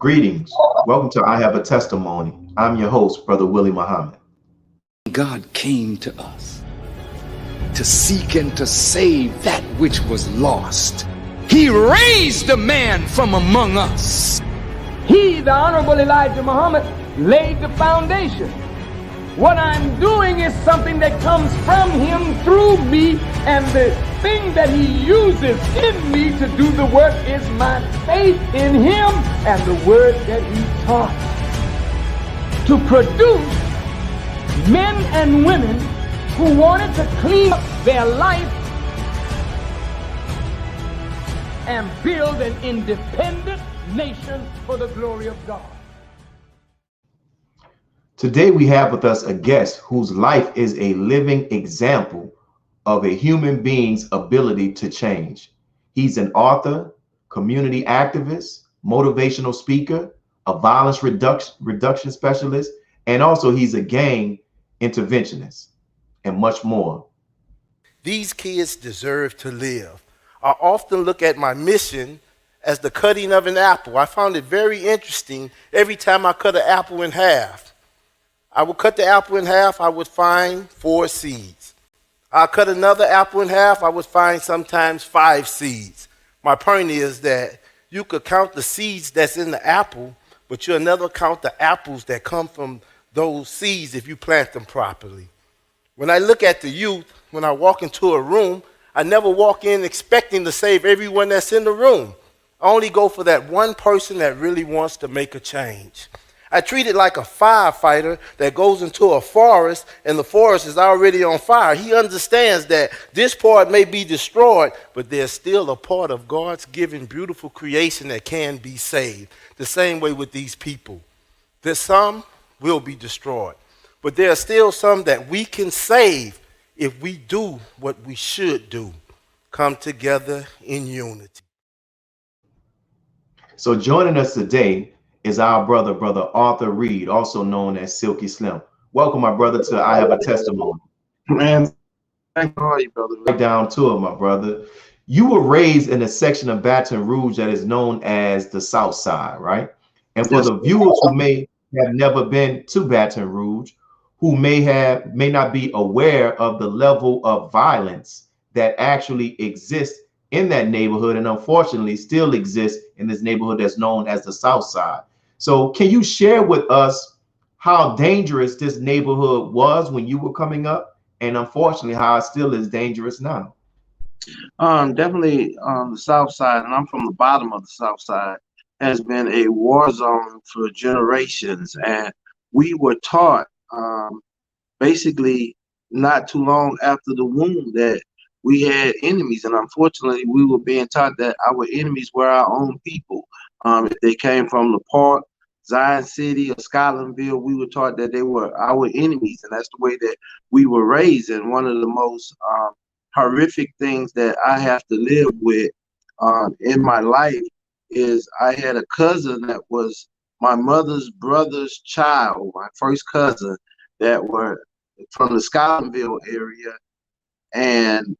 Greetings. Welcome to I Have a Testimony. I'm your host, Brother Willie Muhammad. God came to us to seek and to save that which was lost. He raised a man from among us. He, the Honorable Elijah Muhammad, laid the foundation. What I'm doing is something that comes from him through me, and the thing that he uses in me to do the work is my faith in him and the word that he taught. To produce men and women who wanted to clean up their life and build an independent nation for the glory of God. Today we have with us a guest whose life is a living example of a human being's ability to change. He's an author, community activist, motivational speaker, a violence reduction specialist, and also he's a gang interventionist, and much more. These kids deserve to live. I often look at my mission as the cutting of an apple. I found it very interesting every time I cut an apple in half. I would cut the apple in half, I would find 4 seeds. I cut another apple in half, I would find sometimes 5 seeds. My point is that you could count the seeds that's in the apple, but you'll never count the apples that come from those seeds if you plant them properly. When I look at the youth, when I walk into a room, I never walk in expecting to save everyone that's in the room. I only go for that one person that really wants to make a change. I treat it like a firefighter that goes into a forest and the forest is already on fire. He understands that this part may be destroyed, but there's still a part of God's given beautiful creation that can be saved. The same way with these people. There's some will be destroyed, but there are still some that we can save if we do what we should do. Come together in unity. So joining us today is our brother Arthur Reed, also known as Silky Slim. Welcome, my brother, to I Have a Testimony. Man, thank you, brother. Right down to it, my brother. You were raised in a section of Baton Rouge that is known as the South Side, right? And for the viewers who may have never been to Baton Rouge, who may not be aware of the level of violence that actually exists in that neighborhood, and unfortunately still exists in this neighborhood that's known as the South Side. So can you share with us how dangerous this neighborhood was when you were coming up, and unfortunately how it still is dangerous now? Definitely the South Side, and I'm from the bottom of the South Side, has been a war zone for generations. And we were taught basically not too long after the womb that we had enemies. And unfortunately, we were being taught that our enemies were our own people. If they came from La Park, Zion City, or Scotlandville, we were taught that they were our enemies. And that's the way that we were raised. And one of the most horrific things that I have to live with in my life is I had a cousin that was my mother's brother's child, my first cousin, that were from the Scotlandville area. And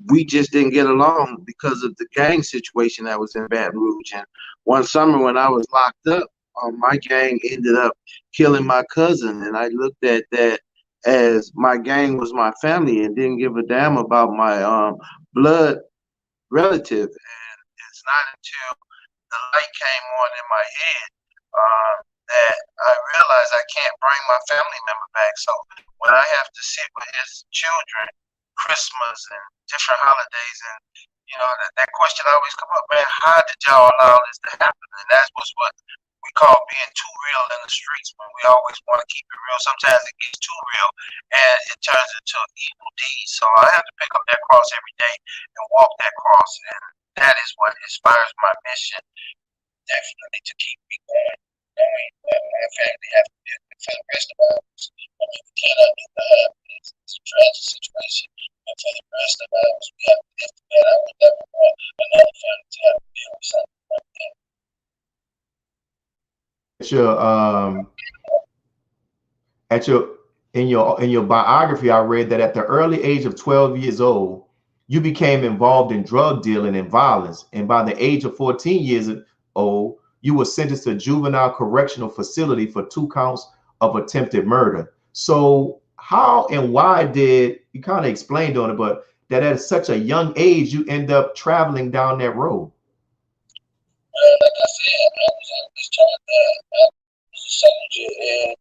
we just didn't get along because of the gang situation that was in Baton Rouge. And one summer when I was locked up, my gang ended up killing my cousin. And I looked at that as my gang was my family and didn't give a damn about my blood relative. And it's not until the light came on in my head that I realized I can't bring my family member back. So when I have to sit with his children, Christmas and different holidays, and that question always come up, man, how did y'all allow this to happen? And that's what we call being too real in the streets, when we always want to keep it real. Sometimes it gets too real and it turns into an evil deed. So I have to pick up that cross every day and walk that cross, and that is what inspires my mission, definitely, to keep me going. My family have to live for the rest of our lives. We cannot do that. It's a tragic situation. But for the rest of our lives, we have to live through that. I would never want another family to have to deal with something like that. In your biography, I read that at the early age of 12 years old, you became involved in drug dealing and violence. And by the age of 14 years old, you were sentenced to juvenile correctional facility for 2 counts of attempted murder. So how and why did you kind of explained on it, but that at such a young age you end up traveling down that road? Like I said, I was discharged. I was a soldier, and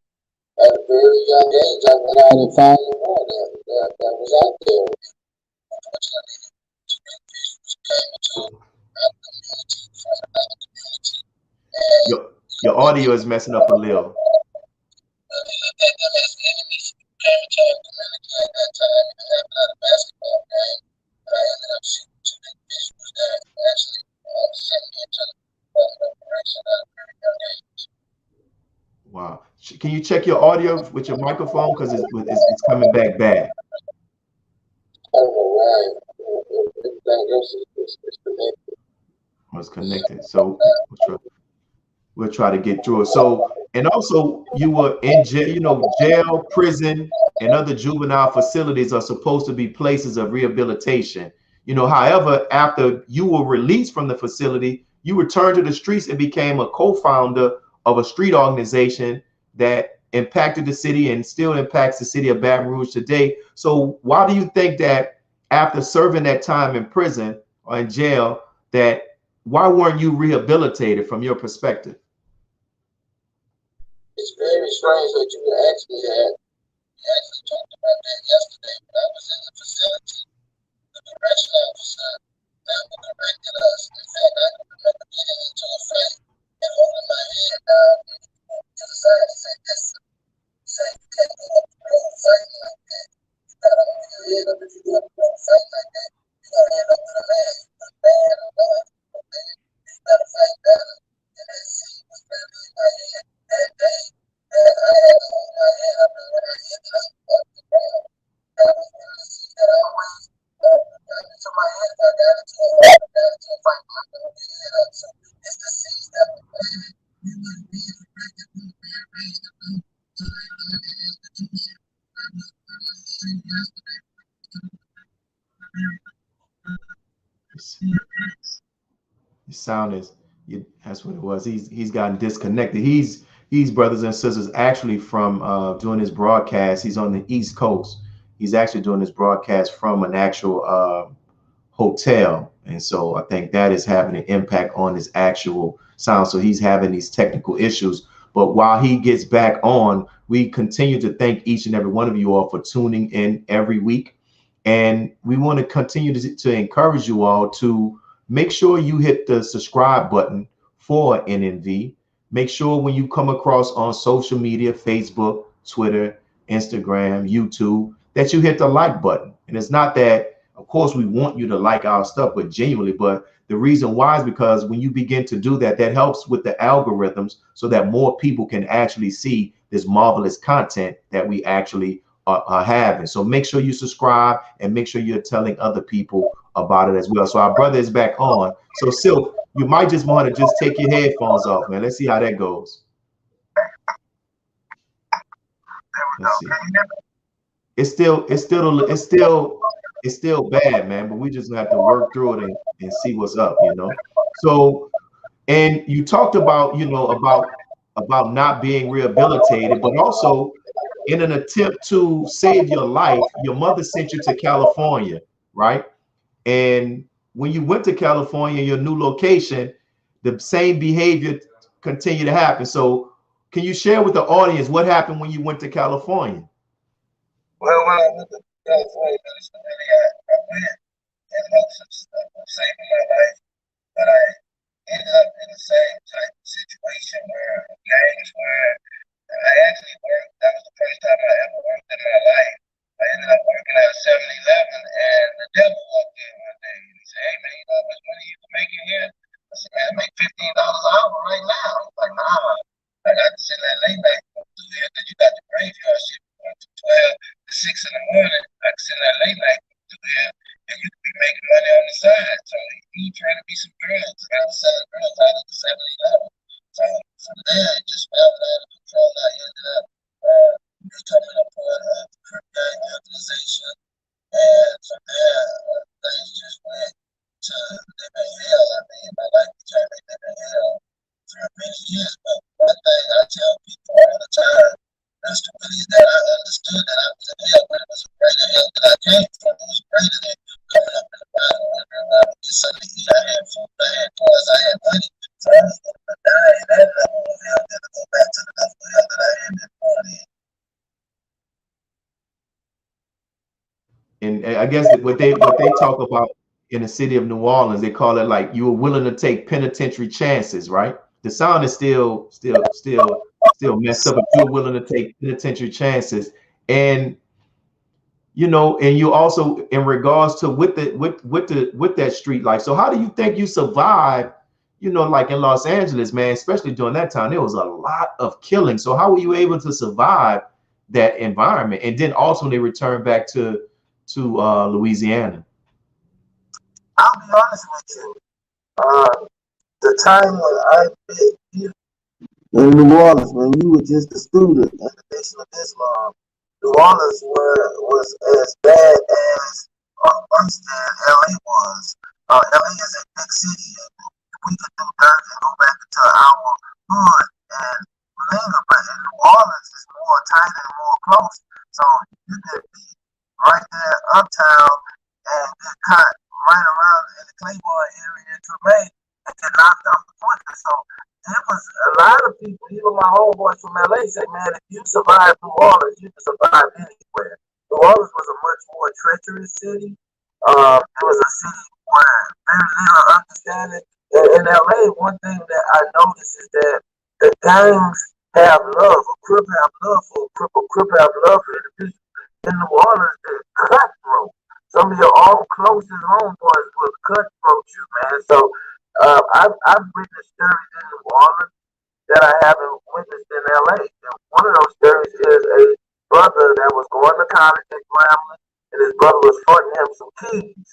at a very young age, I went out and found the war that was out there. Unfortunately, too many issues came into our community, from another community, and Your audio is messing up a little. they looked at them as enemies who came into our community at that time and having a basketball game. But I ended up shooting two individuals that actually sent me into the operation at a very young age. Wow. Can you check your audio with your microphone, because it's coming back bad? I don't know why everything else is connected. Was connected. So we'll try to get through it. So, and also you were in jail, jail, prison, and other juvenile facilities are supposed to be places of rehabilitation. However, after you were released from the facility, you returned to the streets and became a co-founder of a street organization that impacted the city and still impacts the city of Baton Rouge today. So why do you think that after serving that time in prison or in jail, that why weren't you rehabilitated from your perspective? It's very strange that you actually had. We actually talked about that yesterday when I was in the facility. The correction officer that corrected us. In fact, I can remember getting into a fight and holding my head down and moving to the side and say, "Listen, say you can't go up the road fighting like that. You gotta hold your head up if you go up the road fighting like that. You gotta end up with a man. You put a man or not. You gotta fight better." And that scene was really in my head that day. And I had to hold my head up, and when I ended up up the ground, that was one of the scenes that I always got into my head. If I got into a fight, I got into a fight, I hold my head up. So it's the scenes that were playing. We wouldn't be corrected, we were being raised to do. So they look at the institution. I was saying yesterday. His sound is, that's what it was. He's gotten disconnected. He's brothers and sisters actually from doing his broadcast. He's on the East Coast. He's actually doing his broadcast from an actual hotel, and so I think that is having an impact on his actual sound. So he's having these technical issues. But while he gets back on, we continue to thank each and every one of you all for tuning in every week, and we want to continue to encourage you all to make sure you hit the subscribe button for NNV. Make sure when you come across on social media, Facebook, Twitter, Instagram, YouTube, that you hit the like button. And it's not that, of course, we want you to like our stuff, but genuinely, but the reason why is because when you begin to do that, that helps with the algorithms so that more people can actually see this marvelous content that we actually are having. So make sure you subscribe and make sure you're telling other people about it as well. So our brother is back on. So Silk, you might just want to just take your headphones off, man. Let's see how that goes. Let's see. It's still bad, man, but we just have to work through it and see what's up, So, and you talked about, about not being rehabilitated, but also in an attempt to save your life, your mother sent you to California, right? And when you went to California, your new location, the same behavior continued to happen. So can you share with the audience what happened when you went to California? Well, when I went to California, I went in hopes of saving my life, but I ended up in the same type of situation where gangs were. I actually worked. That was the first time I ever worked in my life. I ended up working at 7-Eleven, and the devil walked in one day and he said, "Hey man, you know how much money you can make in here?" I said, "Man, I make $15 an hour right now." He's like, "Nah, I got to send that late night through here. Then you got the graveyard shift from 12 to 6 in the morning. I can send that late night through here, and you can be making money on the side." So he trying to be some girls. I was selling girls out of the 7-Eleven. So from there, it just fell out of control. I ended up becoming a part of the Crip Gang organization, and from there, things just went to living hell. I mean, my life became a living hell for a but it was a greater help that I came from. It was greater than coming up in the Bible and I would get something to eat. I had food, I had clothes, I had money. So I was going to die in that level of help than to go back to the level of help that I had been born in. And I guess what they talk about in the city of New Orleans, they call it like you were willing to take penitentiary chances, right? The sound is still messed up, but you're willing to take penitentiary chances. And you know, and you also in regards to with that street life. So how do you think you survived, you know, like in Los Angeles, man, especially during that time, there was a lot of killing. So how were you able to survive that environment and then ultimately return back to Louisiana? I'll be honest with you. The time when I met you in New Orleans, when you were just a student in the Nation of Islam, New Orleans was as bad as worse than LA was. LA is a big city, and we could do dirt and go back into our hood and linger, but in New Orleans it's more tight and more close. So you could be right there uptown and get caught right around in the Claiborne area in Tremaine and get knocked off the quicker. So it was a lot of people, even my homeboys from LA said, man, if you survive New Orleans, you can survive anywhere. New Orleans was a much more treacherous city. It was a city where very little understanding. In LA, one thing that I noticed is that the gangs have love. A Crip have love for a Crip. A Crip have love for individuals. In New Orleans, they're cutthroat. Some of your all closest homeboys will cutthroat you, man. So I've witnessed stories in New Orleans that I haven't witnessed in LA. And one of those stories is a brother that was going to college at Grambling, and his brother was fronting him some keys.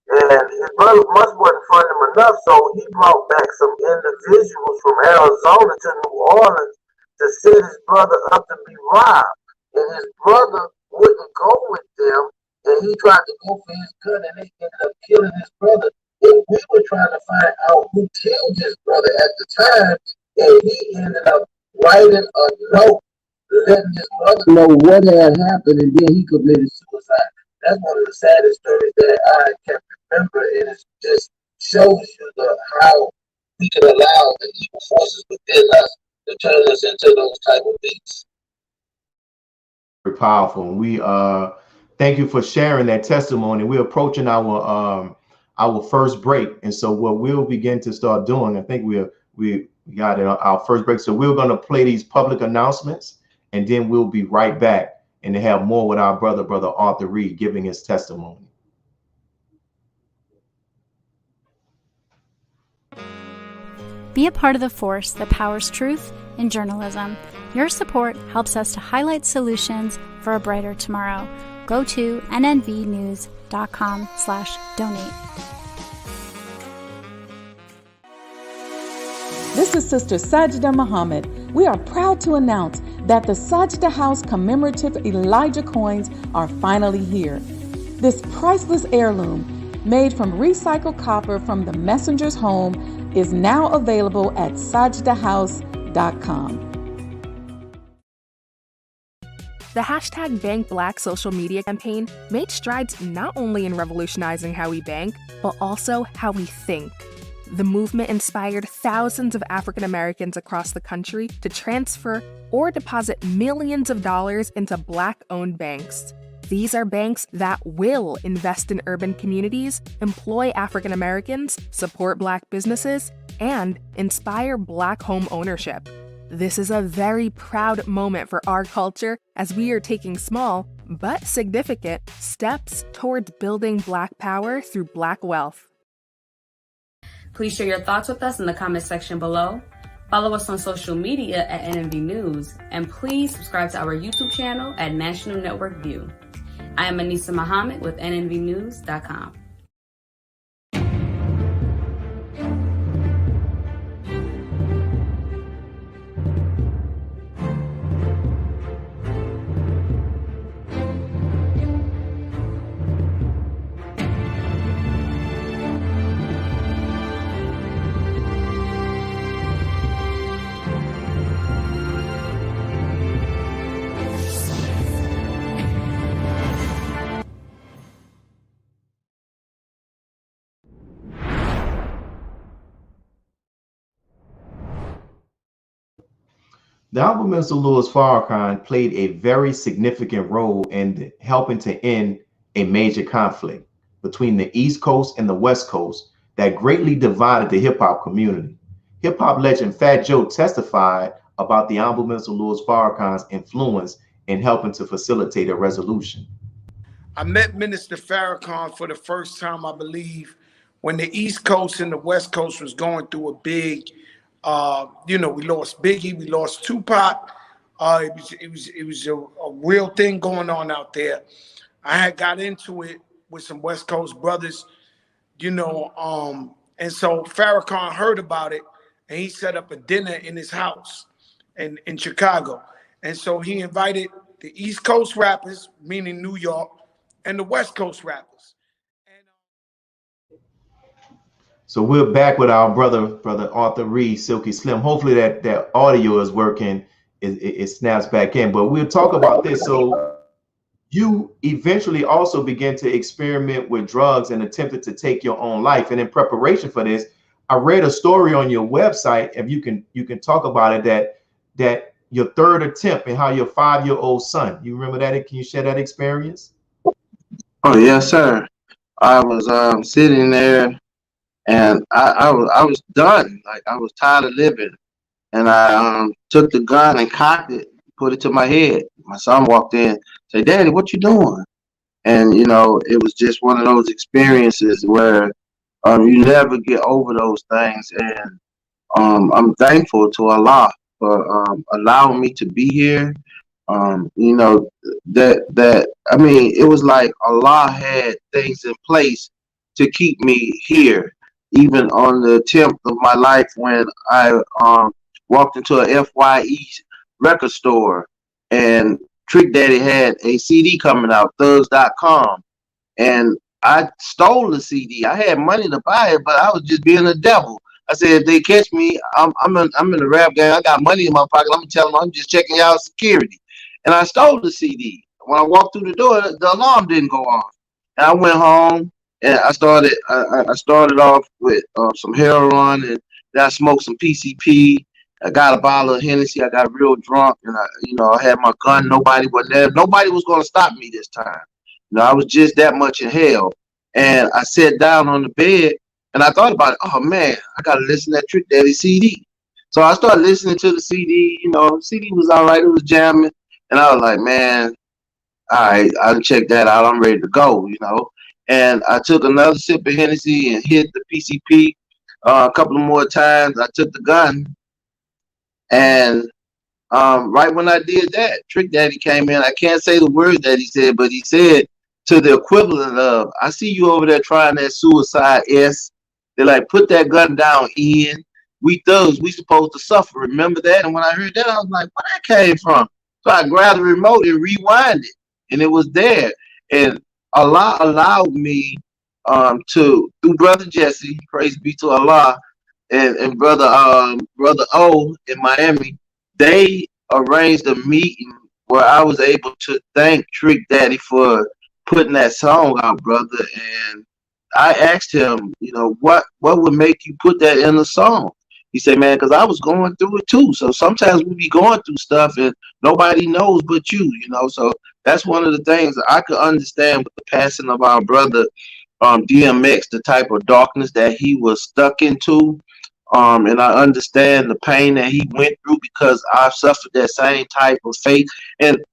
And his brother wasn't fronting him enough, so he brought back some individuals from Arizona to New Orleans to set his brother up to be robbed. And his brother wouldn't go with them, and he tried to go for his gun, and they ended up killing his brother. And we were trying to find out who killed his brother at the time, and he ended up writing a note letting his brother know what had happened, and then he committed suicide. That's one of the saddest stories that I can remember, and it just shows you how we can allow the evil forces within us to turn us into those type of beasts. Very powerful. We thank you for sharing that testimony. We're approaching our first break, and so what we'll begin to start doing, I think we got our first break, so we're going to play these public announcements, and then we'll be right back and to have more with our brother Arthur Reed giving his testimony. Be a part of the force that powers truth in journalism. Your support helps us to highlight solutions for a brighter tomorrow. Go to nnvnews.com/donate. This is Sister Sajda Muhammad. We are proud to announce that the Sajda House commemorative Elijah coins are finally here. This priceless heirloom, made from recycled copper from the messenger's home, is now available at sajdahouse.com. The hashtag Bank Black social media campaign made strides not only in revolutionizing how we bank, but also how we think. The movement inspired thousands of African Americans across the country to transfer or deposit millions of dollars into Black-owned banks. These are banks that will invest in urban communities, employ African Americans, support Black businesses, and inspire Black home ownership. This is a very proud moment for our culture as we are taking small, but significant, steps towards building Black power through Black wealth. Please share your thoughts with us in the comment section below. Follow us on social media at NNV News, and please subscribe to our YouTube channel at National Network View. I am Anissa Muhammad with nnvnews.com. The Honorable Minister Louis Farrakhan played a very significant role in helping to end a major conflict between the East Coast and the West Coast that greatly divided the hip hop community. Hip hop legend Fat Joe testified about the Honorable Minister Louis Farrakhan's influence in helping to facilitate a resolution. I met Minister Farrakhan for the first time, I believe, when the East Coast and the West Coast was going through a big, we lost Biggie, we lost Tupac. It was a real thing going on out there. I had got into it with some West Coast brothers, and so Farrakhan heard about it, and he set up a dinner in his house in Chicago. And so he invited the East Coast rappers, meaning New York, and the West Coast rappers. So we're back with our brother Arthur Reed, Silky Slim. Hopefully that audio is working. It snaps back in. But we'll talk about this. So you eventually also began to experiment with drugs and attempted to take your own life. And in preparation for this, I read a story on your website. If you can talk about it, that your third attempt and how your 5-year-old son. You remember that? Can you share that experience? Oh yes, sir. I was sitting there, and I was done. Like, I was tired of living, and I took the gun and cocked it, put it to my head. My son walked in, said, "Daddy, what you doing?" And it was just one of those experiences where you never get over those things. And I'm thankful to Allah for allowing me to be here. It was like Allah had things in place to keep me here, even on the 10th of my life when I walked into a FYE record store, and Trick Daddy had a CD coming out, thugs.com, and I stole the CD. I had money to buy it, but I was just being a devil. I said, if they catch me, I'm in the rap game. I got money in my pocket. I'm gonna tell them I'm just checking y'all security. And I stole the CD. When I walked through the door, the alarm didn't go off. And I went home, and I started off with some heroin, and then I smoked some PCP. I got a bottle of Hennessy. I got real drunk, and I had my gun. Nobody was there. Nobody was gonna stop me this time. I was just that much in hell. And I sat down on the bed, and I thought about it. Oh man, I gotta listen to that Trick Daddy CD. So I started listening to the CD. CD was all right. It was jamming, and I was like, man, all right, I'll check that out. I'm ready to go. And I took another sip of Hennessy and hit the PCP a couple of more times. I took the gun, and right when I did that, Trick Daddy came in. I can't say the words that he said, but he said to the equivalent of, "I see you over there trying that suicide S." They're like, "Put that gun down, Ian. We thugs, we supposed to suffer. Remember that?" And when I heard that, I was like, where that came from? So I grabbed the remote and rewind it, and it was there. And Allah allowed me through Brother Jesse, praise be to Allah, and brother O in Miami, they arranged a meeting where I was able to thank Trick Daddy for putting that song out, brother. And I asked him, what would make you put that in the song? He said, man, because I was going through it too. So sometimes we be going through stuff and nobody knows but you, So that's one of the things I could understand with the passing of our brother DMX, the type of darkness that he was stuck into. And I understand the pain that he went through because I've suffered that same type of fate. And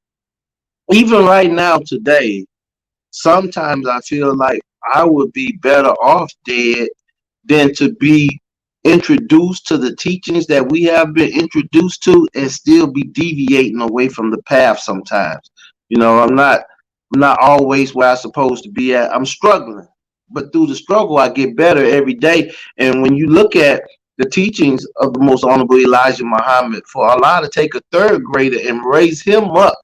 even right now today, sometimes I feel like I would be better off dead than to be introduced to the teachings that we have been introduced to and still be deviating away from the path sometimes. I'm not always where I'm supposed to be at. I'm struggling, but through the struggle, I get better every day. And when you look at the teachings of the most honorable Elijah Muhammad, for Allah to take a third grader and raise him up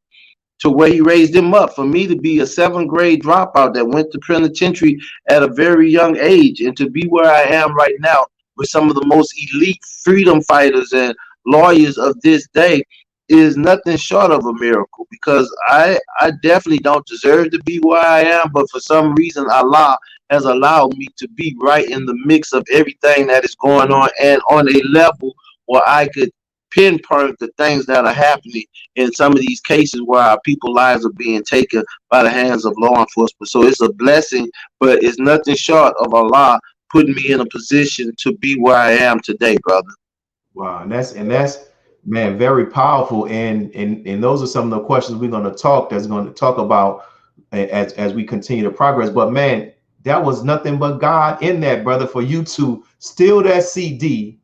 to where he raised him up, for me to be a 7th grade dropout that went to penitentiary at a very young age, and to be where I am right now with some of the most elite freedom fighters and lawyers of this day is nothing short of a miracle, because I definitely don't deserve to be where I am, but for some reason Allah has allowed me to be right in the mix of everything that is going on, and on a level where I could pinpoint the things that are happening in some of these cases where our people's lives are being taken by the hands of law enforcement. So it's a blessing, but it's nothing short of Allah putting me in a position to be where I am today, brother. Wow, and that's man, very powerful. And those are some of the questions we're going to talk about as we continue to progress. But man, that was nothing but God in that, brother, for you to steal that CD,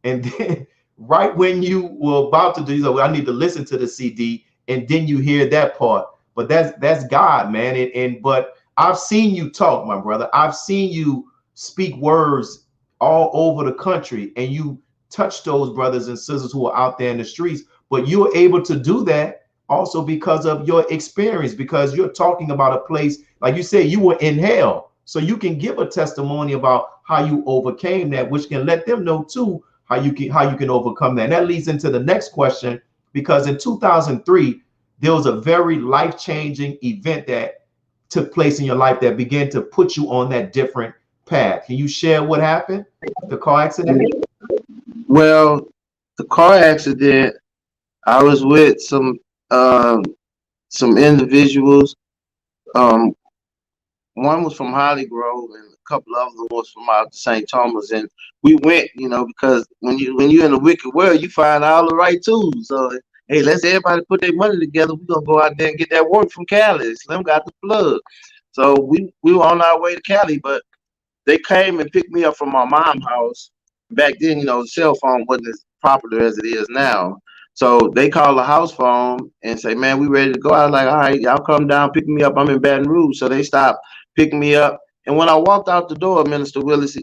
and then right when you were about to do, you said, well, I need to listen to the CD, and then you hear that part. But that's God, man. But I've seen you talk, my brother. I've seen you speak words all over the country, and you touch those brothers and sisters who are out there in the streets. But you're able to do that also because of your experience, because you're talking about a place, like you said, you were in hell. So you can give a testimony about how you overcame that, which can let them know too how you can overcome that. And that leads into the next question, because in 2003, there was a very life-changing event that took place in your life that began to put you on that different path. Can you share what happened? The car accident? Well, the car accident, I was with some individuals. Um, One was from Holly Grove, and a couple of them was from out St. Thomas. And we went, because when you're in the wicked world, you find all the right tools. So hey, let's everybody put their money together. We're gonna go out there and get that work from Cali. Slim got the plug. So we were on our way to Cali, but they came and picked me up from my mom's house. Back then, the cell phone wasn't as popular as it is now. So they called the house phone and say, man, we ready to go. I was like, all right, y'all come down, pick me up. I'm in Baton Rouge. So they stopped, picked me up. And when I walked out the door, Minister Willis,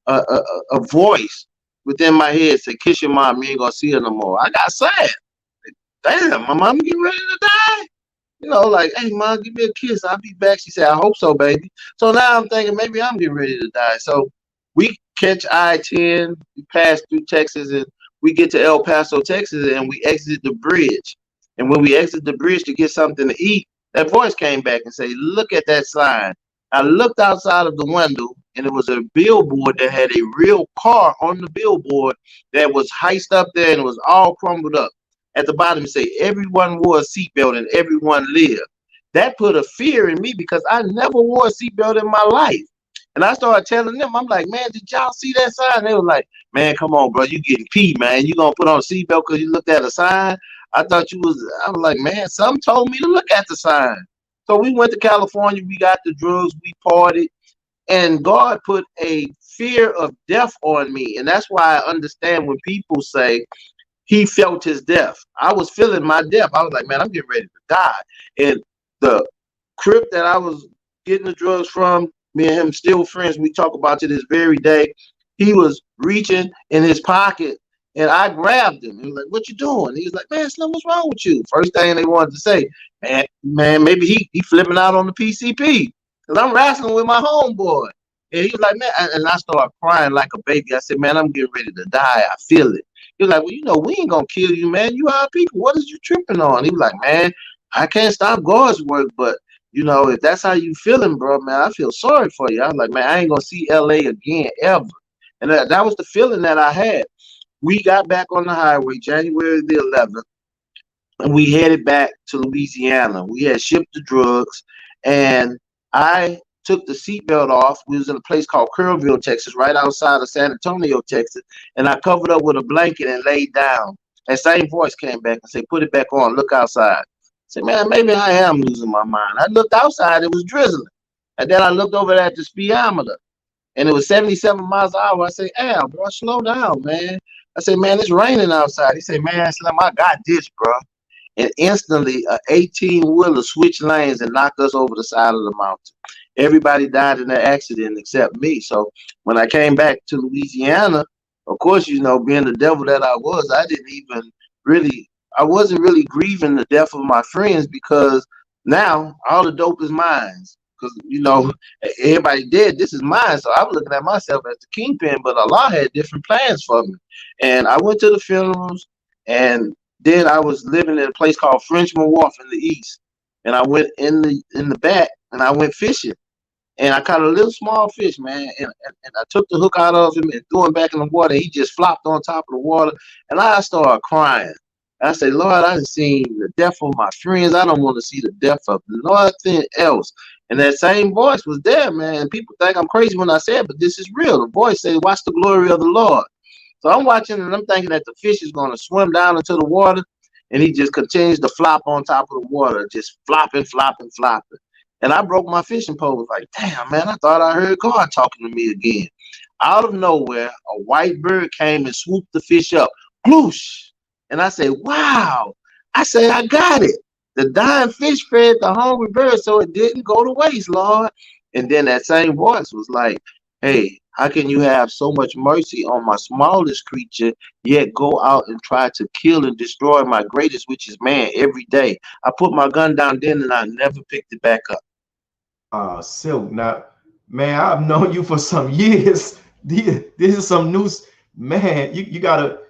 a voice within my head said, kiss your mom, you ain't gonna see her no more. I got sad. Damn, my mom getting ready to die. Like, hey, mom, give me a kiss. I'll be back. She said, I hope so, baby. So now I'm thinking maybe I'm getting ready to die. So we catch I-10, we pass through Texas, and we get to El Paso, Texas, and we exit the bridge. And when we exit the bridge to get something to eat, that voice came back and said, look at that sign. I looked outside of the window, and it was a billboard that had a real car on the billboard that was heiced up there, and it was all crumbled up. At the bottom, it say everyone wore a seatbelt and everyone lived. That put a fear in me because I never wore a seatbelt in my life. And I started telling them, I'm like, man, did y'all see that sign? They were like, man, come on, bro, you getting peed, man. You gonna put on a seatbelt because you looked at a sign? I was like, man, some told me to look at the sign. So we went to California, we got the drugs, we partied, and God put a fear of death on me. And that's why I understand when people say, he felt his death. I was feeling my death. I was like, man, I'm getting ready to die. And the crib that I was getting the drugs from, me and him still friends. We talk about to this very day. He was reaching in his pocket, and I grabbed him. He was like, what you doing? He was like, man, Slim, what's wrong with you? First thing they wanted to say, man, maybe he flipping out on the PCP. Because I'm wrestling with my homeboy. And he was like, man, and I started crying like a baby. I said, man, I'm getting ready to die. I feel it. He was like, well, we ain't gonna kill you, man. You our people. What is you tripping on? He was like, man, I can't stop God's work, but if that's how you feeling, bro, man, I feel sorry for you. I was like, man, I ain't gonna see LA again ever. And that was the feeling that I had. We got back on the highway January the 11th, and we headed back to Louisiana. We had shipped the drugs, and I took the seatbelt off. We was in a place called Kerrville, Texas, right outside of San Antonio, Texas, and I covered up with a blanket and laid down. That same voice came back and said, put it back on, look outside. I said, man, maybe I am losing my mind. I looked outside, it was drizzling. And then I looked over at the speedometer, and it was 77 miles an hour. I said, Al, bro, slow down, man. I said, man, it's raining outside. He said, man, Slim, I got this, bro. And instantly, an 18-wheeler switched lanes and knocked us over the side of the mountain. Everybody died in that accident except me. So when I came back to Louisiana, of course, being the devil that I was, I wasn't really grieving the death of my friends, because now all the dope is mine. Because, everybody dead, this is mine. So I was looking at myself as the kingpin, but Allah had different plans for me. And I went to the funerals, and then I was living in a place called Frenchman Wharf in the east. And I went in the back, and I went fishing. and I caught a little small fish, man, and I took the hook out of him and threw him back in the water. He just flopped on top of the water, and I started crying. I said, Lord, I done seen the death of my friends. I don't want to see the death of nothing else. And that same voice was there, man. People think I'm crazy when I say it, but this is real. The voice says, watch the glory of the Lord. So I'm watching, and I'm thinking that the fish is going to swim down into the water, and he just continues to flop on top of the water, just flopping, flopping, flopping. And I broke my fishing pole. I was like, damn, man, I thought I heard God talking to me again. Out of nowhere, a white bird came and swooped the fish up. Gloosh! And I said, wow. I said, I got it. The dying fish fed the hungry bird, so it didn't go to waste, Lord. And then that same voice was like, hey, how can you have so much mercy on my smallest creature, yet go out and try to kill and destroy my greatest, which is man, every day? I put my gun down then, and I never picked it back up. Silk. Now, man, I've known you for some years. This is some news, man. You gotta,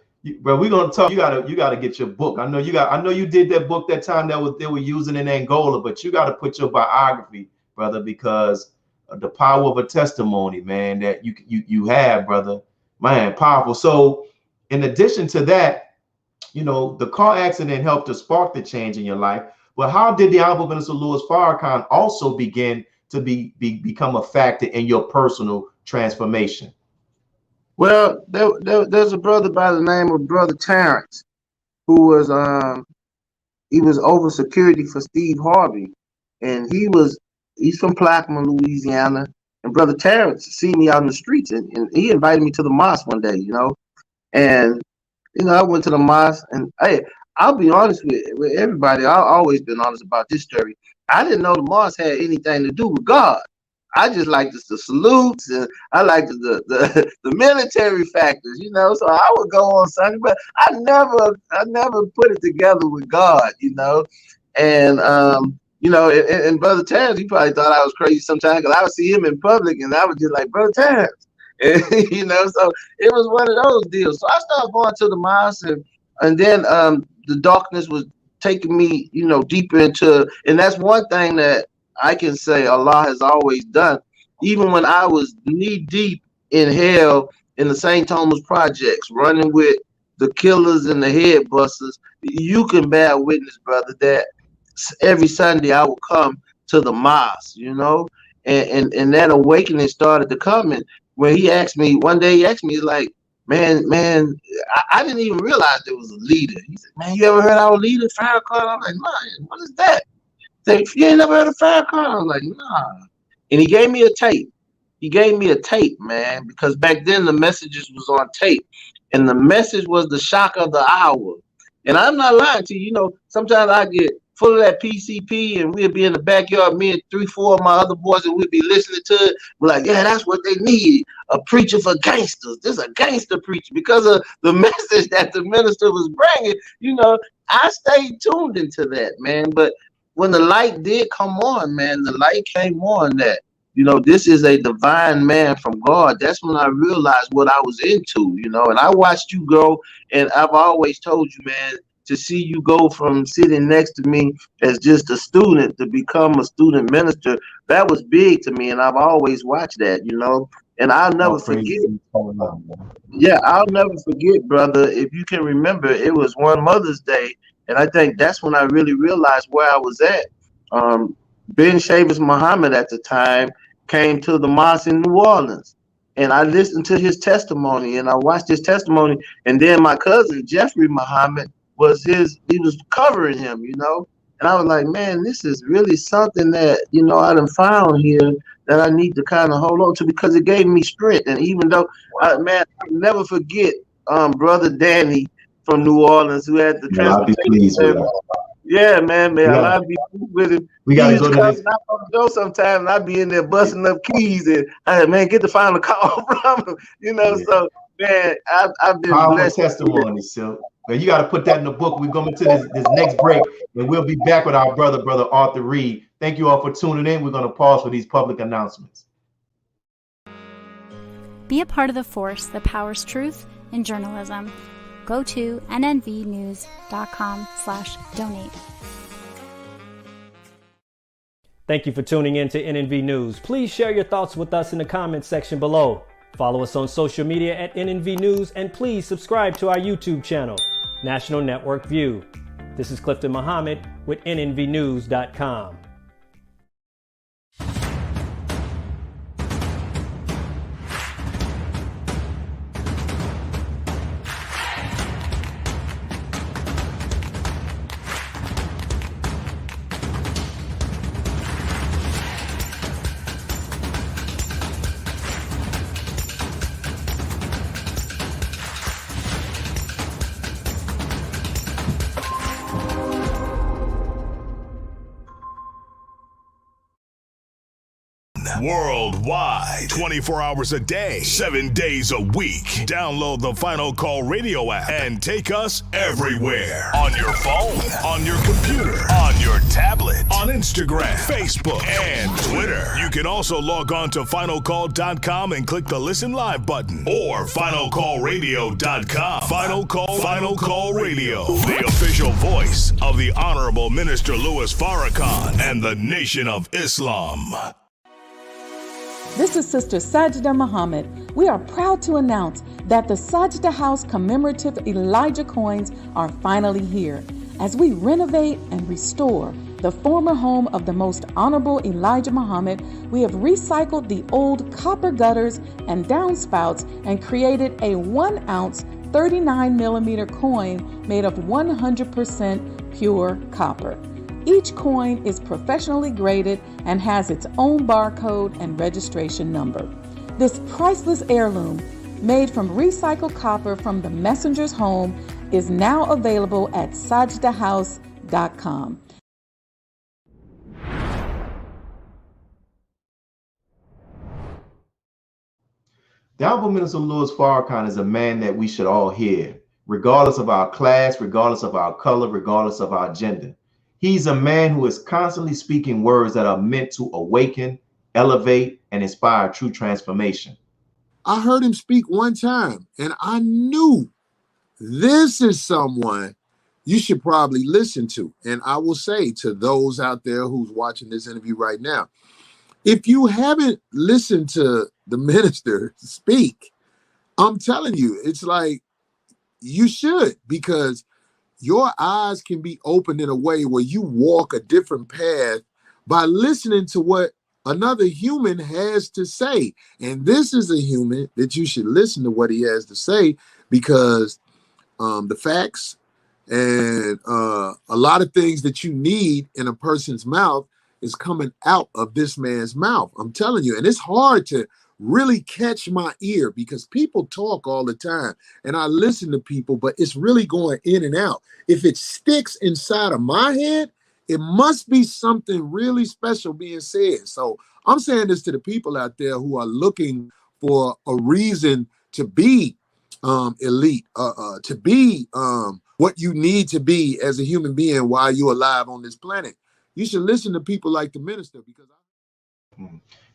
bro. We're gonna talk. You gotta get your book. I know you did that book that time they were using in Angola, but you gotta put your biography, brother, because the power of a testimony, man, that you have, brother, man, powerful. So, in addition to that, the car accident helped to spark the change in your life. But how did the Honorable Minister Louis Farrakhan also begin to become a factor in your personal transformation? Well, there's a brother by the name of Brother Terrence, who was he was over security for Steve Harvey, and he's from Plaquemine, Louisiana. And Brother Terrence seen me out in the streets, and he invited me to the mosque one day, and I went to the mosque, and hey, I'll be honest with everybody. I've always been honest about this story. I didn't know the mosque had anything to do with God. I just liked the salutes, and I liked the military factors, So I would go on Sunday, but I never put it together with God, And and Brother Terrence, he probably thought I was crazy sometimes, because I would see him in public, and I was just like, Brother Terrence, and, So it was one of those deals. So I started going to the mosque, and then the darkness was taking me, deeper into, and that's one thing that I can say Allah has always done. Even when I was knee deep in hell in the St. Thomas projects, running with the killers and the head busters, you can bear witness, brother, that every Sunday I would come to the mosque, and that awakening started to come. And when one day he asked me, like, man, I didn't even realize there was a leader. He said, man, you ever heard our leader, Farrakhan? I'm like, nah, what is that? You ain't never heard of Farrakhan? I was like, nah. And he gave me a tape. Man, because back then the messages was on tape, and the message was the shock of the hour. And I'm not lying to you. Sometimes I get full of that PCP, and we'll be in the backyard, me and 3-4 of my other boys, and we'll be listening to it. We're like, yeah, that's what they need, a preacher for gangsters. This is a gangster preacher, because of the message that the minister was bringing. I stayed tuned into that, man. But when the light did come on, man, the light came on that, this is a divine man from God. That's when I realized what I was into, and I watched you go, and I've always told you, man, to see you go from sitting next to me as just a student to become a student minister, that was big to me, and I've always watched that, and I'll never forget. Yeah, I'll never forget, brother. If you can remember, it was one Mother's Day, and I think that's when I really realized where I was at. Ben Shavis Muhammad at the time came to the mosque in New Orleans, and I listened to his testimony, and I watched his testimony, and then my cousin Jeffrey Muhammad he was covering him, and I was like, man, this is really something that, I done found here that I need to kind of hold on to, because it gave me strength. And even though, man, I'll never forget Brother Danny from New Orleans, who had the transportation. Yeah, man, I'd be with him. We gotta go to this. Go sometime, and I'd be in there busting up keys, and I said, man, get the final call from him, So, man, I've been blessed. Testimony, so. Man, you got to put that in the book. We're going to this next break, and we'll be back with our brother Arthur Reed. Thank you all for tuning in. We're going to pause for these public announcements. Be a part of the force that powers truth in journalism. Go to nnvnews.com/donate. Thank you for tuning in to NNV News. Please share your thoughts with us in the comments section below. Follow us on social media at NNV News, and please subscribe to our YouTube channel, National Network View. This is Clifton Muhammad with NNVnews.com. Worldwide, 24 hours a day, 7 days a week. Download the Final Call Radio app and take us everywhere. On your phone, on your computer, on your tablet, on Instagram, Facebook, and Twitter. You can also log on to finalcall.com and click the Listen Live button, or finalcallradio.com. Final Call Radio, the official voice of the Honorable Minister Louis Farrakhan and the Nation of Islam. This is Sister Sajda Muhammad. We are proud to announce that the Sajda House commemorative Elijah coins are finally here. As we renovate and restore the former home of the Most Honorable Elijah Muhammad, we have recycled the old copper gutters and downspouts and created a 1-ounce 39mm coin made of 100% pure copper. Each coin is professionally graded and has its own barcode and registration number. This priceless heirloom, made from recycled copper from the messenger's home, is now available at sajdahouse.com. The Honorable Minister Louis Farrakhan is a man that we should all hear, regardless of our class, regardless of our color, regardless of our gender. He's a man who is constantly speaking words that are meant to awaken, elevate, and inspire true transformation. I heard him speak one time, and I knew this is someone you should probably listen to. And I will say to those out there who's watching this interview right now, if you haven't listened to the minister speak, I'm telling you, it's like you should, because your eyes can be opened in a way where you walk a different path by listening to what another human has to say. And this is a human that you should listen to what he has to say, because the facts and a lot of things that you need in a person's mouth is coming out of this man's mouth. I'm telling you, and it's hard to really catch my ear because people talk all the time and I listen to people, but it's really going in and out. If it sticks inside of my head, it must be something really special being said. So I'm saying this to the people out there who are looking for a reason to be elite, to be what you need to be as a human being while you're alive on this planet. You should listen to people like the minister, because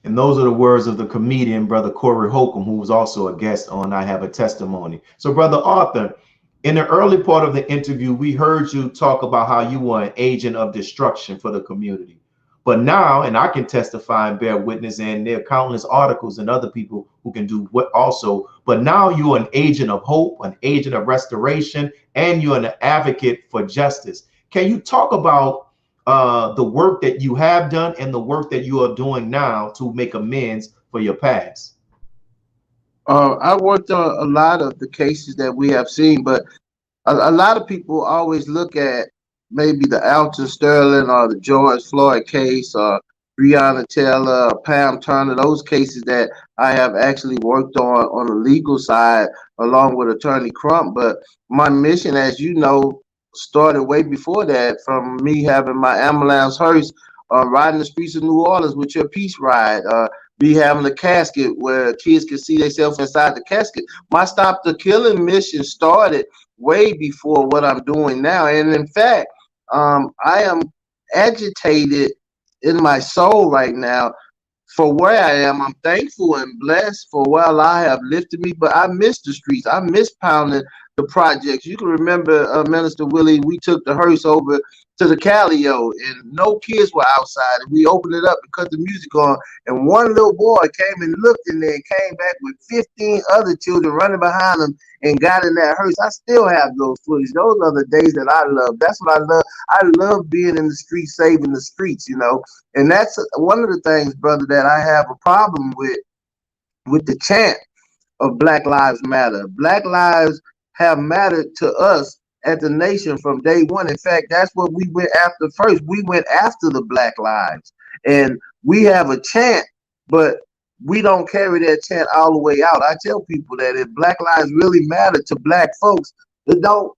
and those are the words of the comedian, Brother Corey Holcomb, who was also a guest on I Have a Testimony. So, Brother Arthur, in the early part of the interview, we heard you talk about how you were an agent of destruction for the community. But now, and I can testify and bear witness, and there are countless articles and other people who can do what also, but now you're an agent of hope, an agent of restoration, and you're an advocate for justice. Can you talk about the work that you have done and the work that you are doing now to make amends for your past? I worked on a lot of the cases that we have seen, but a lot of people always look at maybe the Alton Sterling or the George Floyd case or Breonna Taylor or Pam Turner, those cases that I have actually worked on the legal side along with Attorney Crump. But my mission, as you know, started way before that, from me having my ambulance hearse, riding the streets of New Orleans with your peace ride, me having a casket where kids can see themselves inside the casket. My Stop the Killing mission started way before what I'm doing now. And in fact, I am agitated in my soul right now for where I am. I'm thankful and blessed for where Allah have lifted me, but I miss the streets. I miss pounding the projects. You can remember, Minister Willie, we took the hearse over to the Calio, and no kids were outside, and we opened it up and cut the music on, and one little boy came and looked in there and came back with 15 other children running behind him and got in that hearse. I still have those footage. Those are the days that I love. That's what I love. I love being in the streets, saving the streets, you know. And that's one of the things, brother, that I have a problem with the chant of Black Lives Matter. Black lives have mattered to us as the nation from day one. In fact, that's what we went after first. We went after the Black lives. And we have a chant, but we don't carry that chant all the way out. I tell people that if Black lives really matter to Black folks, it don't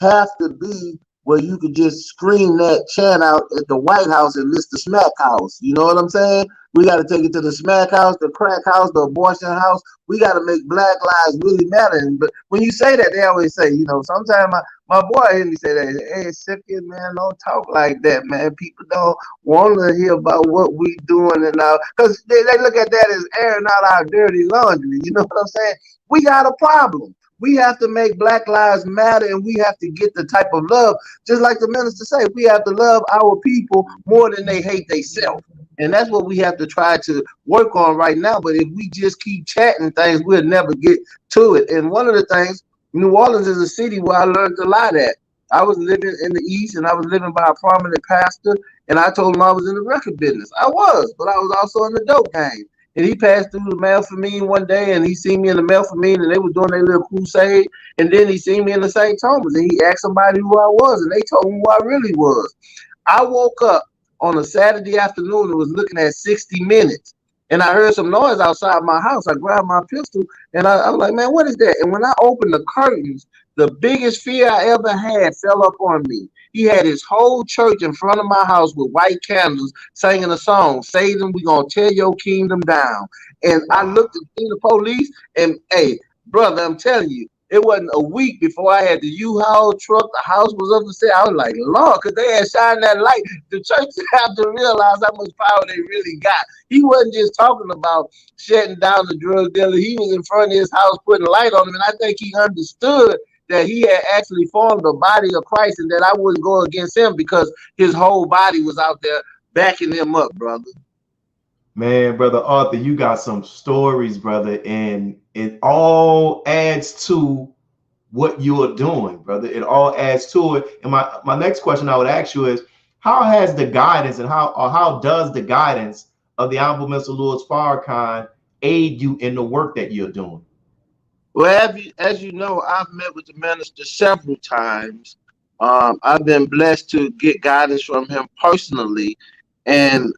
have to be where you could just scream that chant out at the White House and Mr. Smack House. You know what I'm saying? We got to take it to the Smack House, the Crack House, the Abortion House. We got to make Black lives really matter. But when you say that, they always say, you know, sometimes my boy heard me say that. Hey, Sifkin, man, don't talk like that, man. People don't want to hear about what we doing and all. Because they look at that as airing out our dirty laundry. You know what I'm saying? We got a problem. We have to make Black lives matter, and we have to get the type of love, just like the minister said, we have to love our people more than they hate themselves. And that's what we have to try to work on right now. But if we just keep chatting things, we'll never get to it. And one of the things, New Orleans is a city where I learned a lot at. I was living in the East, and I was living by a prominent pastor, and I told him I was in the record business. I was, but I was also in the dope game. And he passed through the Melphamine one day, and he seen me in the Melphamine, and they were doing their little crusade. And then he seen me in the St. Thomas, and he asked somebody who I was, and they told him who I really was. I woke up on a Saturday afternoon and was looking at 60 Minutes, and I heard some noise outside my house. I grabbed my pistol, and I was like, man, what is that? And when I opened the curtains, the biggest fear I ever had fell up on me. He had his whole church in front of my house with white candles singing a song, Satan, we gonna tear your kingdom down. And I looked at the police, and hey, brother, I'm telling you, it wasn't a week before I had the U-Haul truck. The house was up to say. I was like, Lord, because they had shined that light. The church have to realize how much power they really got. He wasn't just talking about shutting down the drug dealer. He was in front of his house putting light on him, and I think he understood that he had actually formed the body of Christ, and that I wouldn't go against him because his whole body was out there backing him up, brother. Man, Brother Arthur, you got some stories, brother, and it all adds to what you are doing, brother. It all adds to it. And my next question I would ask you is, how has the guidance and how does the guidance of the Honorable Minister Louis Farrakhan aid you in the work that you're doing? Well, as you know, I've met with the minister several times. I've been blessed to get guidance from him personally. And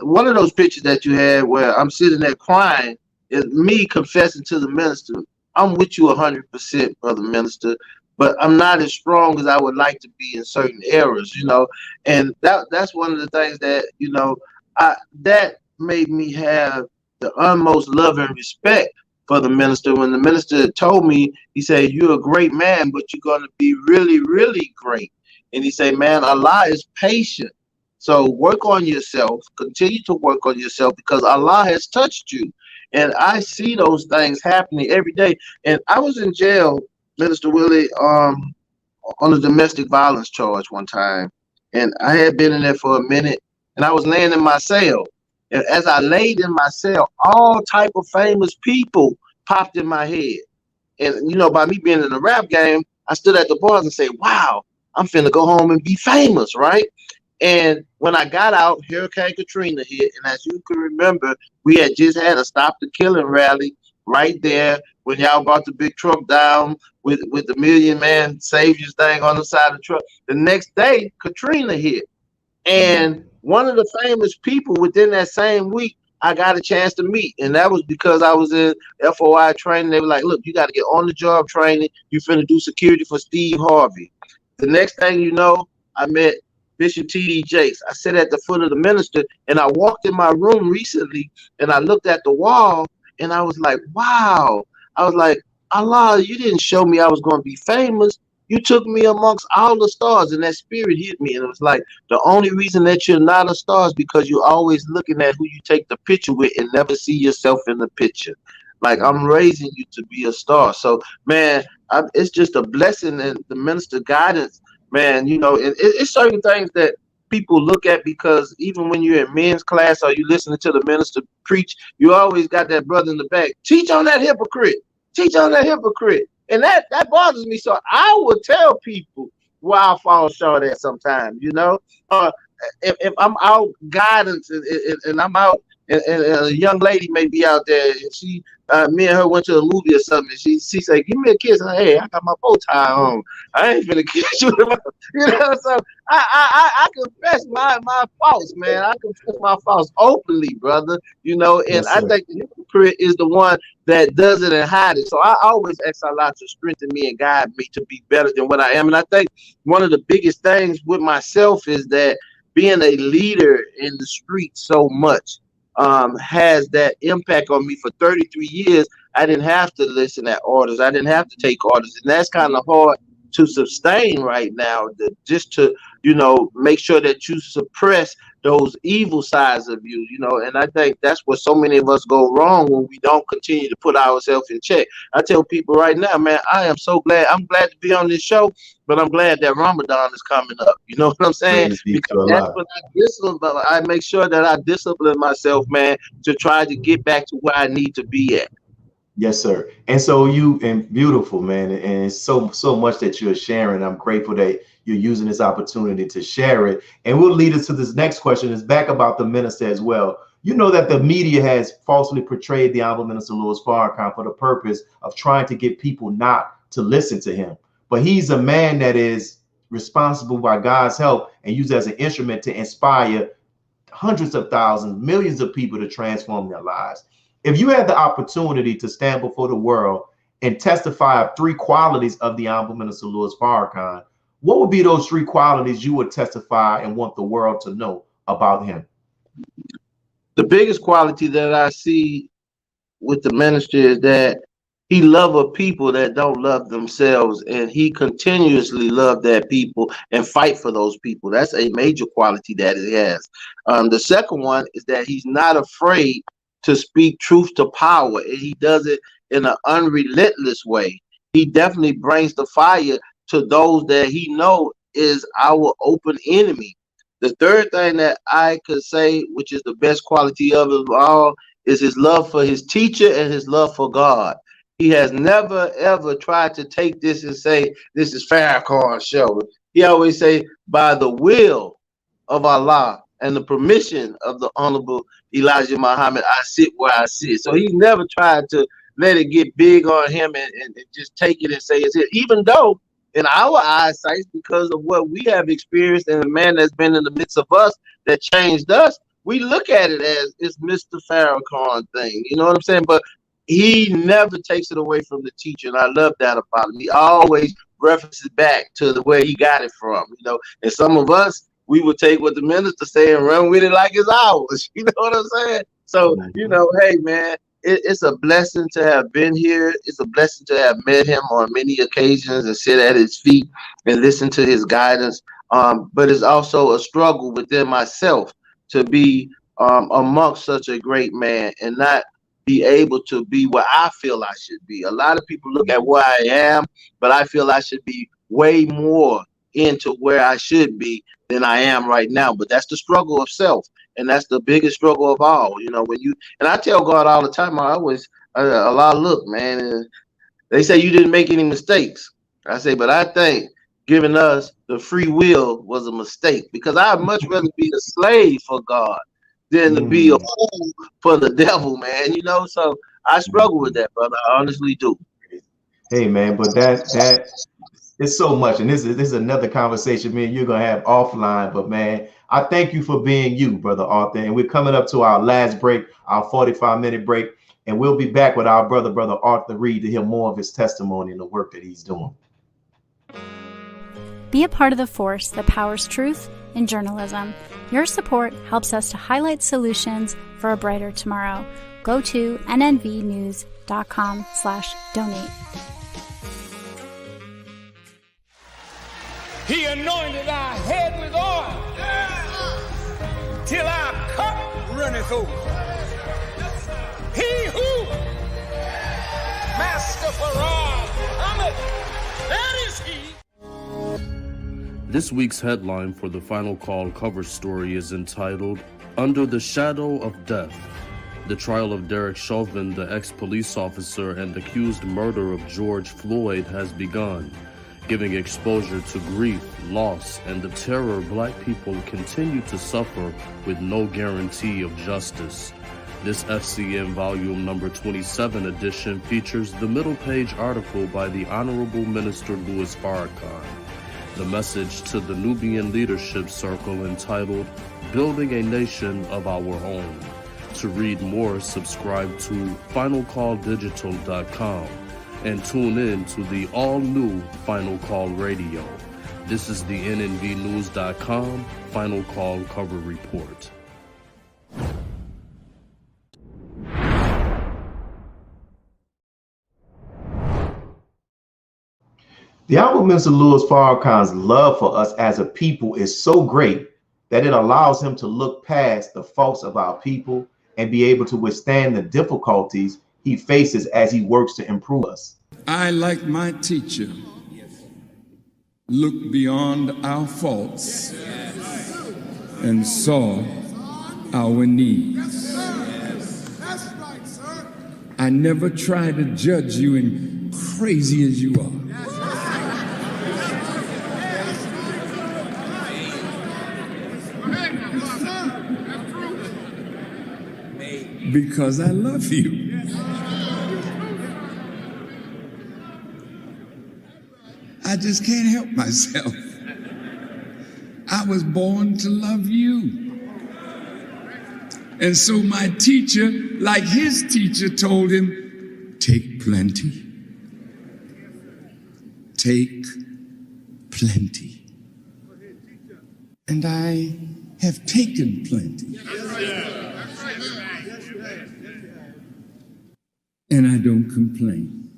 one of those pictures that you had where I'm sitting there crying is me confessing to the minister, I'm with you 100%, brother minister, but I'm not as strong as I would like to be in certain areas, you know. And that's one of the things that, you know, that made me have the utmost love and respect for the minister. When the minister told me, he said, you're a great man, but you're going to be really, really great. And he said, man, Allah is patient. So work on yourself, continue to work on yourself, because Allah has touched you. And I see those things happening every day. And I was in jail, Minister Willie, on a domestic violence charge one time. And I had been in there for a minute, and I was laying in my cell. And as I laid in my cell, all type of famous people popped in my head. And, you know, by me being in the rap game, I stood at the bars and said, wow, I'm finna go home and be famous, right? And when I got out, Hurricane Katrina hit. And as you can remember, we had just had a Stop the Killing rally right there when y'all brought the big truck down with the Million Man Saviors thing on the side of the truck. The next day, Katrina hit. And one of the famous people within that same week, I got a chance to meet. And that was because I was in FOI training. They were like, look, you got to get on the job training. You finna do security for Steve Harvey. The next thing you know, I met Bishop T.D. Jakes. I sat at the foot of the minister, and I walked in my room recently, and I looked at the wall, and I was like, wow. I was like, Allah, you didn't show me I was going to be famous. You took me amongst all the stars, and that spirit hit me. And it was like, the only reason that you're not a star is because you're always looking at who you take the picture with and never see yourself in the picture. Like, I'm raising you to be a star. So, man, it's just a blessing, and the minister guidance, man. It's certain things that people look at, because even when you're in men's class or you listening to the minister preach, you always got that brother in the back. Teach on that hypocrite. Teach on that hypocrite. And that bothers me. So I would tell people where I fall short at sometimes, if I'm out guidance and I'm out, and a young lady may be out there, and she, me and her went to a movie or something, and she said, "Give me a kiss." And, hey, I got my bow tie on. I ain't finna kiss you. So I confess my faults, man. I confess my faults openly, brother. And yes, I think the hypocrite is the one that does it and hide it. So I always ask Allah to strengthen me and guide me to be better than what I am. And I think one of the biggest things with myself is that being a leader in the street so much has that impact on me. For 33 years, I didn't have to listen at orders. I didn't have to take orders. And that's kind of hard to sustain right now, just to, make sure that you suppress those evil sides of you, and I think that's where so many of us go wrong, when we don't continue to put ourselves in check. I tell people right now, man, I'm glad to be on this show, but I'm glad that Ramadan is coming up. You know what I'm saying? Because that's when I make sure that I discipline myself, man, to try to get back to where I need to be at. Yes, sir. And so beautiful, man. And it's so much that you're sharing. I'm grateful that you're using this opportunity to share it. And we'll lead us to this next question. It's back about the minister as well. You know that the media has falsely portrayed the Honorable Minister Louis Farrakhan for the purpose of trying to get people not to listen to him. But he's a man that is responsible by God's help and used as an instrument to inspire hundreds of thousands, millions of people to transform their lives. If you had the opportunity to stand before the world and testify of 3 qualities of the Honorable Minister Louis Farrakhan, what would be those 3 qualities you would testify and want the world to know about him? The biggest quality that I see with the minister is that he loves people that don't love themselves, and he continuously loves that people and fight for those people. That's a major quality that he has. The second one is that he's not afraid to speak truth to power, and he does it in an unrelentless way. He definitely brings the fire to those that he know is our open enemy. The third thing that I could say, which is the best quality of it all, is his love for his teacher and his love for God. He has never ever tried to take this and say, this is Farrakhan's show. He always say, by the will of Allah and the permission of the Honorable Elijah Muhammad, I sit where I sit. So he never tried to let it get big on him and just take it and say it's it. Even though in our eyesight, because of what we have experienced and the man that's been in the midst of us that changed us, we look at it as it's Mr. Farrakhan thing. You know what I'm saying? But he never takes it away from the teacher, and I love that about him. He always references back to where he got it from. And some of us, we would take what the minister say and run with it like it's ours. You know what I'm saying? So, hey, man, it's a blessing to have been here. It's a blessing to have met him on many occasions and sit at his feet and listen to his guidance. But it's also a struggle within myself to be amongst such a great man and not be able to be where I feel I should be. A lot of people look at where I am, but I feel I should be way more into where I should be than I am right now. But that's the struggle of self, and that's the biggest struggle of all. And I tell God all the time, Allah, look, man, they say you didn't make any mistakes. I say, but I think giving us the free will was a mistake, because I'd much rather be a slave for God than to be a fool for the devil, man. So I struggle with that, brother. I honestly do. Hey, man, but that it's so much, and this is another conversation, man, you're gonna have offline. But man, I thank you for being you, Brother Arthur. And we're coming up to our last break, our 45-minute break, and we'll be back with our brother Arthur Reed to hear more of his testimony and the work that he's doing. Be a part of the force that powers truth in journalism. Your support helps us to highlight solutions for a brighter tomorrow. Go to nnvnews.com/donate. He anointed our head with oil till our cup runneth over. He who This week's headline for the Final Call cover story is entitled, Under the Shadow of Death. The trial of Derek Chauvin, the ex-police officer and accused murder of George Floyd, has begun, giving exposure to grief, loss, and the terror Black people continue to suffer with no guarantee of justice. This FCM Volume Number 27 edition features the middle page article by the Honorable Minister Louis Farrakhan, the message to the Nubian Leadership Circle entitled, Building a Nation of Our Own. To read more, subscribe to finalcalldigital.com and tune in to the all-new Final Call Radio. This is the nnvnews.com Final Call Cover Report. The Honorable Minister Louis Farrakhan's love for us as a people is so great that it allows him to look past the faults of our people and be able to withstand the difficulties he faces as he works to improve us. I, like my teacher, looked beyond our faults and saw our needs. I never try to judge you in crazy as you are. Because I love you. I just can't help myself. I was born to love you. And so my teacher, like his teacher, told him, take plenty. Take plenty. And I have taken plenty. And I don't complain.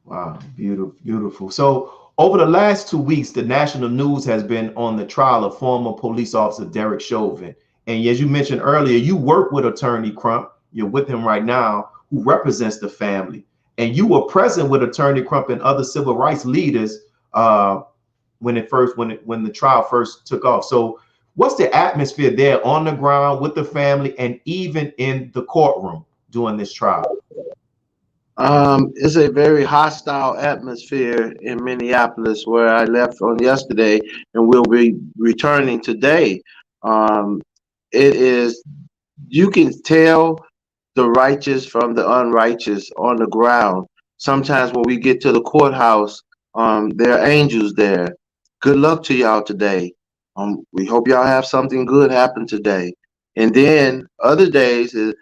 Wow, beautiful, beautiful. So over the last 2 weeks, the national news has been on the trial of former police officer Derek Chauvin. And as you mentioned earlier, you work with Attorney Crump. You're with him right now, who represents the family. And you were present with Attorney Crump and other civil rights leaders when the trial first took off. So what's the atmosphere there on the ground with the family and even in the courtroom during this trial? It's a very hostile atmosphere in Minneapolis, where I left on yesterday and will be returning today. It is, you can tell the righteous from the unrighteous on the ground. Sometimes when we get to the courthouse, there are angels there. Good luck to y'all today. We hope y'all have something good happen today. And then other days, you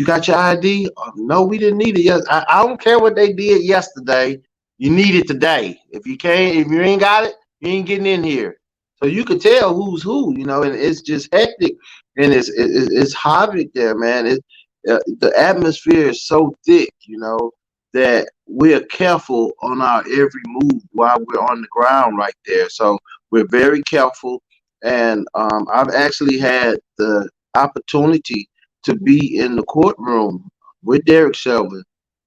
got your ID? No, we didn't need it. Yes, I don't care what they did yesterday. You need it today. If you ain't got it, you ain't getting in here. So you could tell who's who, you know, and it's just hectic and it's havoc there, man. The atmosphere is so thick, you know, that we're careful on our every move while we're on the ground right there. So we're very careful. And I've actually had the opportunity to be in the courtroom with Derek Chauvin,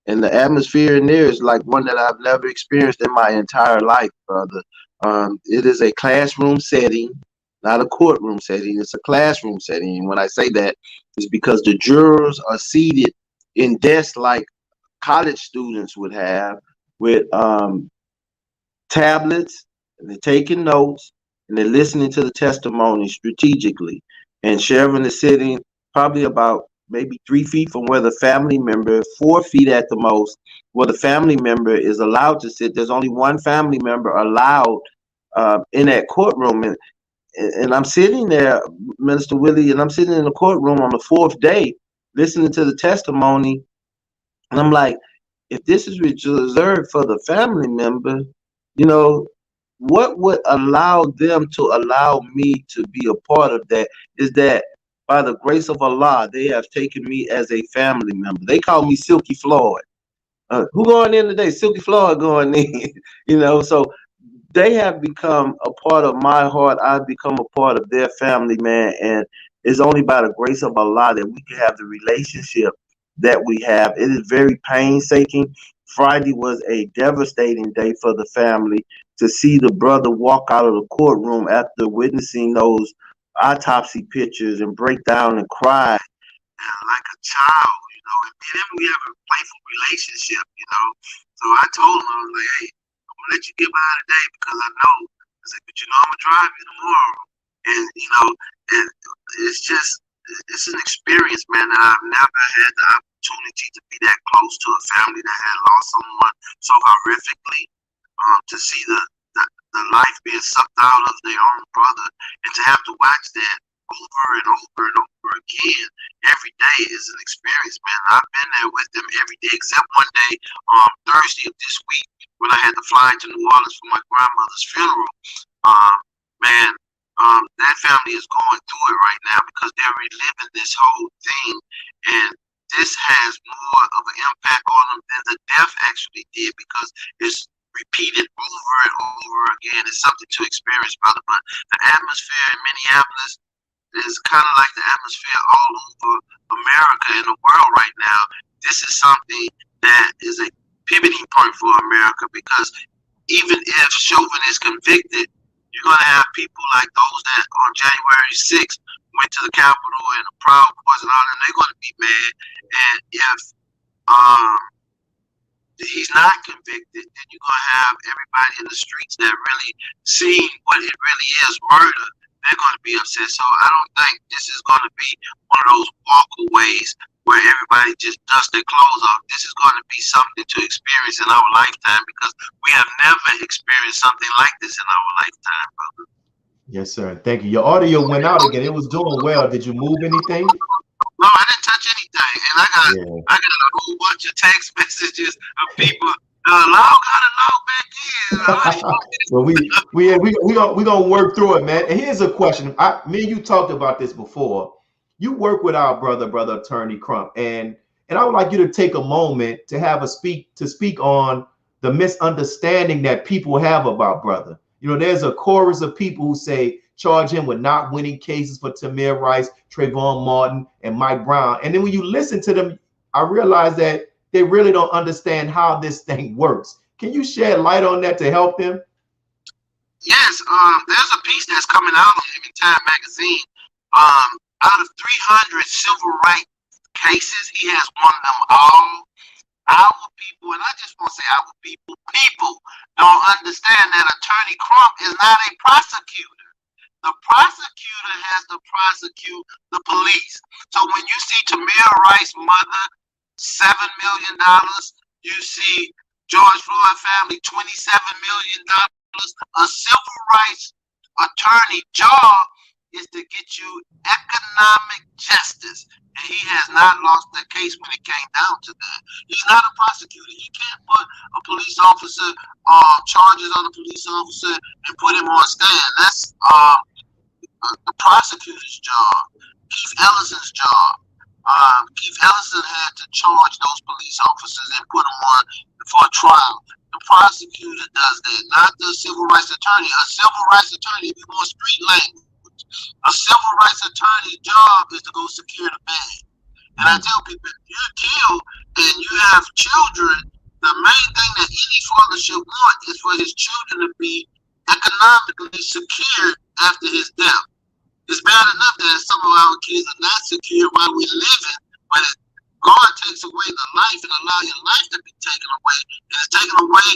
and the atmosphere in there is like one that I've never experienced in my entire life, brother. It is a classroom setting, not a courtroom setting. It's a classroom setting. And when I say that, it's because the jurors are seated in desks like college students would have, with tablets, and they're taking notes, and they're listening to the testimony strategically. And Chauvin is sitting probably about maybe 3 feet from where the family member, 4 feet at the most, where the family member is allowed to sit. There's only one family member allowed in that courtroom. And I'm sitting there, Minister Willie, and I'm sitting in the courtroom on the 4th day listening to the testimony. And I'm like, if this is reserved for the family member, you know, what would allow them to allow me to be a part of that is that by the grace of Allah, they have taken me as a family member. They call me Silky Floyd. Who going in today? Silky Floyd going in. You know, so they have become a part of my heart. I've become a part of their family, man. And it's only by the grace of Allah that we can have the relationship that we have. It is very painstaking Friday was a devastating day for the family. To see the brother walk out of the courtroom after witnessing those autopsy pictures and break down and cry like a child, you know. And me and him, we have a playful relationship, you know. So I told him, I was like, hey, I'm gonna let you get by today because I know. I said, but you know, I'm gonna drive you tomorrow. And you know, and it's an experience, man, that I've never had the opportunity to be that close to a family that had lost someone so horrifically. To see the life being sucked out of their own brother, and to have to watch that over and over and over again every day is an experience, man. I've been there with them every day except one day, Thursday of this week, when I had to fly to New Orleans for my grandmother's funeral. Man, that family is going through it right now because they're reliving this whole thing, and this has more of an impact on them than the death actually did because it's repeated over and over again. It's something to experience, brother. But the atmosphere in Minneapolis is kind of like the atmosphere all over America and the world right now. This is something that is a pivoting point for America because even if Chauvin is convicted, you're going to have people like those that on January 6th went to the Capitol and the Proud Boys and all that, they're going to be mad. And if he's not convicted, then you're going to have everybody in the streets that really seen what it really is, murder. They're going to be upset. So I don't think this is going to be one of those walkaways where everybody just dusts their clothes off. This is going to be something to experience in our lifetime because we have never experienced something like this in our lifetime, brother. Yes, sir. Thank you. Your audio went out again. It was doing well. Did you move anything? No, I didn't touch anything. And I got a whole bunch of text messages of people. Log back in. Well, we gonna work through it, man. And here's a question. Me and you talked about this before. You work with our brother Attorney Crump, and I would like you to take a moment to speak on the misunderstanding that people have about brother. You know, there's a chorus of people who say charge him with not winning cases for Tamir Rice, Trayvon Martin, and Mike Brown. And then when you listen to them, I realize that they really don't understand how this thing works. Can you shed light on that to help them? Yes, there's a piece that's coming out on Living Time magazine. Out of 300 civil rights cases, he has won them all. Our people, and I just want to say our people don't understand that Attorney Crump is not a prosecutor. The prosecutor has to prosecute the police. So when you see Tamir Rice's mother, $7 million, you see George Floyd family, $27 million. A civil rights attorney job is to get you economic justice. And he has not lost the case when it came down to that. He's not a prosecutor. He can't put a police officer charges on a police officer and put him on stand. That's the prosecutor's job. Keith Ellison's job. Keith Ellison had to charge those police officers and put them on for a trial. The prosecutor does that, not the civil rights attorney. A civil rights attorney, if you want street language, a civil rights attorney's job is to go secure the bag. And I tell people, if you kill and you have children, the main thing that any father should want is for his children to be economically secured after his death. It's bad enough that some of our kids are not secure while we're living, but God takes away the life and allow your life to be taken away, and it's taken away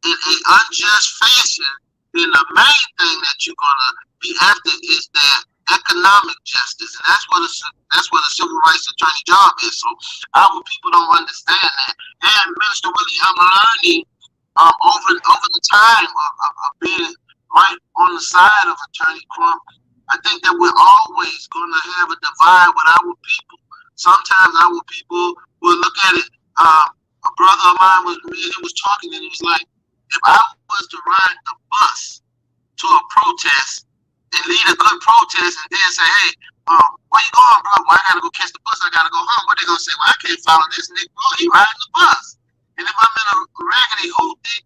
in an unjust fashion, then the main thing that you're gonna be after is that economic justice, and that's what a civil rights attorney job is. So our people don't understand that. And Minister Willie, I'm learning over the time of being right on the side of Attorney Crump. I think that we're always going to have a divide with our people. Sometimes our people will look at it. A brother of mine was talking, and he was like, if I was to ride the bus to a protest and lead a good protest and then say, hey, where you going, bro? Well, I got to go catch the bus. I got to go home. What they going to say? Well, I can't follow this nigga. Bro, he riding the bus. And if I'm in a raggedy hoopty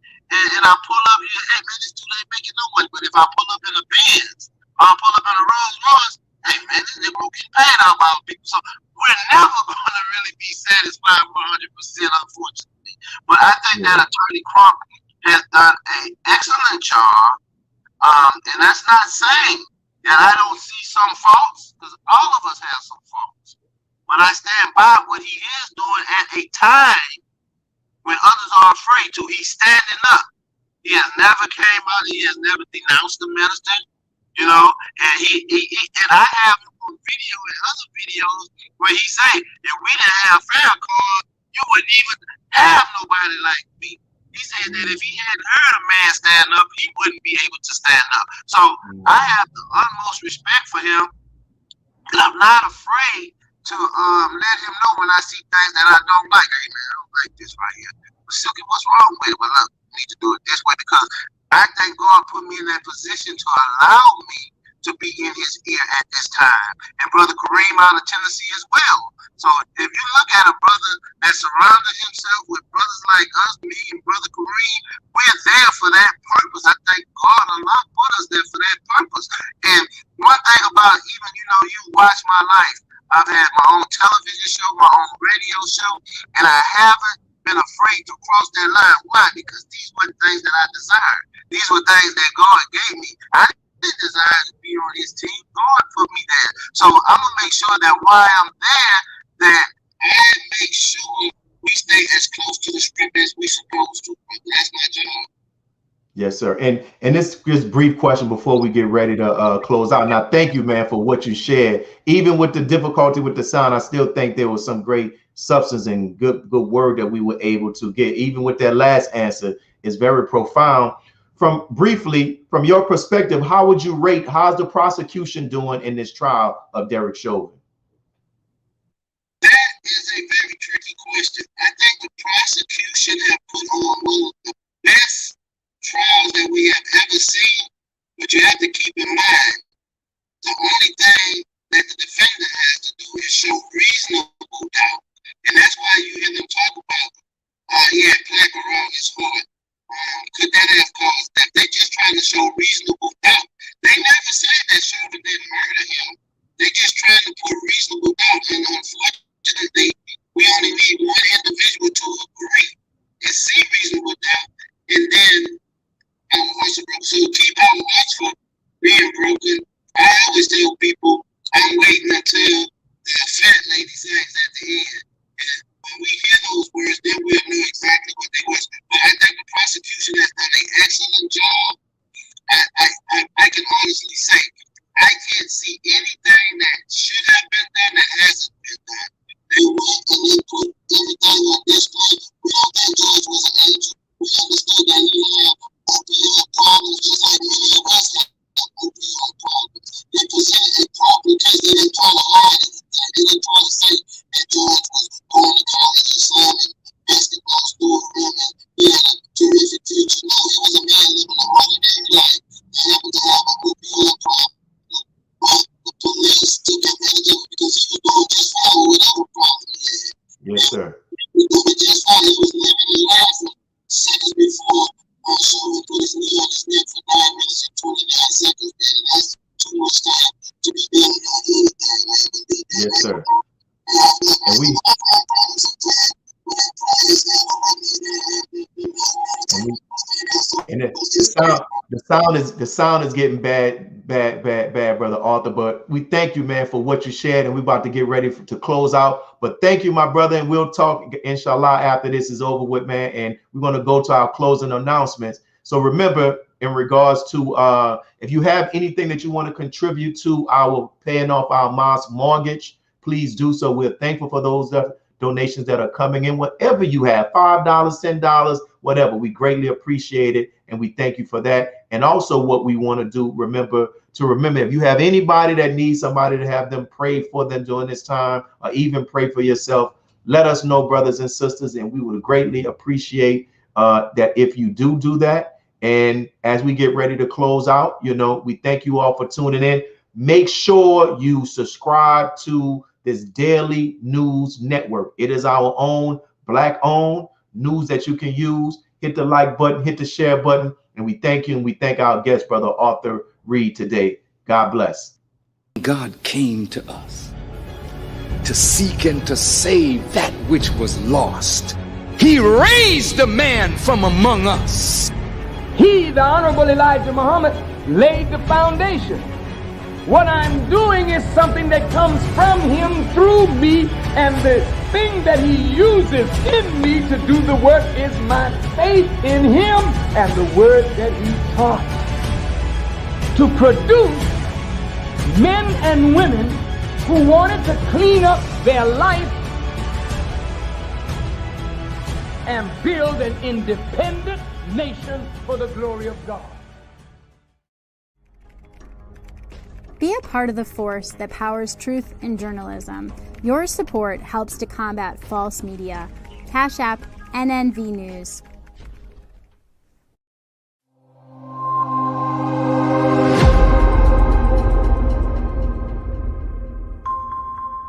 and I pull up, hey, man, this dude ain't making no money. But if I pull up in a Benz, I'll pull up in a Rolls Royce, hey, man, this nigga will get paid out by people. So we're never going to really be satisfied 100%, unfortunately. But I think that Attorney Crump has done an excellent job. And that's not saying that I don't see some faults, because all of us have some faults. But I stand by what he is doing at a time when others are afraid to. He's standing up. He has never came out. He has never denounced the minister, you know. And he and I have on video and other videos where he say, if we didn't have Farrakhan, you wouldn't even have nobody like me. He said that if he hadn't heard a man stand up, he wouldn't be able to stand up. So I have the utmost respect for him, and I'm not afraid to let him know when I see things that I don't like. Hey man, I don't like this right here. Silky, what's wrong with it? Well, look, we need to do it this way, because I think God put me in that position to allow me to be in his ear at this time. And Brother Kareem out of Tennessee as well. So if you look at a brother that surrounded himself with brothers like us, me and Brother Kareem, we're there for that purpose. I think God a lot put us there for that purpose. And one thing about, even, you know, you watch my life, I've had my own television show, my own radio show, and I haven't been afraid to cross that line. Why? Because these were things that I desired. These were things that God gave me. I didn't desire to be on his team. God put me there. So I'm going to make sure that while I'm there, that I make sure we stay as close to the script as we're supposed to. That's my job. Yes, sir. And this just brief question before we get ready to close out. Now, thank you, man, for what you shared. Even with the difficulty with the sound, I still think there was some great substance and good word that we were able to get. Even with that last answer, is very profound. From your perspective, how would you rate, how's the prosecution doing in this trial of Derek Chauvin? That is a very tricky question. I think the prosecution have put on one of the best trials that we have ever seen. But you have to keep in mind, the only thing that the defendant has to do is show reasonable doubt. And that's why you hear them talk about he had plaque around his heart. Could that have caused that? They're just trying to show reasonable doubt. They never said that Chauvin didn't murder him. They're just trying to put reasonable doubt. And unfortunately, we only need one individual to agree and see reasonable doubt. And then, so keep our hearts from being broken. I always tell people, I'm waiting until the fat lady sings at the end. And when we hear those words, then we'll know exactly what they was. But I think the prosecution has done an excellent job. I can honestly say, I can't see anything that should have been done that hasn't been done. They went and they put everything on display. We know that George was an angel. We understood that he had opioid problems just like many of us have opioid problems. They presented a problem because they didn't try to hide it. They didn't try to say that George was going to college or slamming basketball school women. He had a terrific future. No, he was a man living an ordinary life. He happened to have an opioid problem. But the police took advantage of it because he was doing just fine with whatever problem he had. Yes, sir. He was doing just fine. He was living and laughing. Seconds before, Chauvin put his knee on his neck for 9 minutes and 29 seconds. And that's too much time to be building on anything. Yes, sir. And the sound is getting bad, brother Arthur. But we thank you, man, for what you shared, and we're about to get ready to close out. But thank you, my brother, and we'll talk, inshallah, after this is over with, man. And we're going to go to our closing announcements. So remember, in regards to if you have anything that you want to contribute to our paying off our mosque mortgage, please do so. We're thankful for those donations that are coming in. Whatever you have, $5, $10, whatever, we greatly appreciate it, and we thank you for that. And also, what we want to do, remember if you have anybody that needs somebody to have them pray for them during this time, or even pray for yourself, let us know, brothers and sisters, and we would greatly appreciate that if you do that. And as we get ready to close out, we thank you all for tuning in. Make sure you subscribe to this daily news network. It is our own Black-owned news that you can use. Hit the like button, hit the share button, and we thank you, and we thank our guest, Brother Arthur Reed, today. God bless. God came to us to seek and to save that which was lost. He raised a man from among us. He, the Honorable Elijah Muhammad, laid the foundation. What I'm doing is something that comes from him through me, and the thing that he uses in me to do the work is my faith in him and the word that he taught. To produce men and women who wanted to clean up their life and build an independent nation for the glory of God. Be a part of the force that powers truth in journalism. Your support helps to combat false media. Cash App NNV News.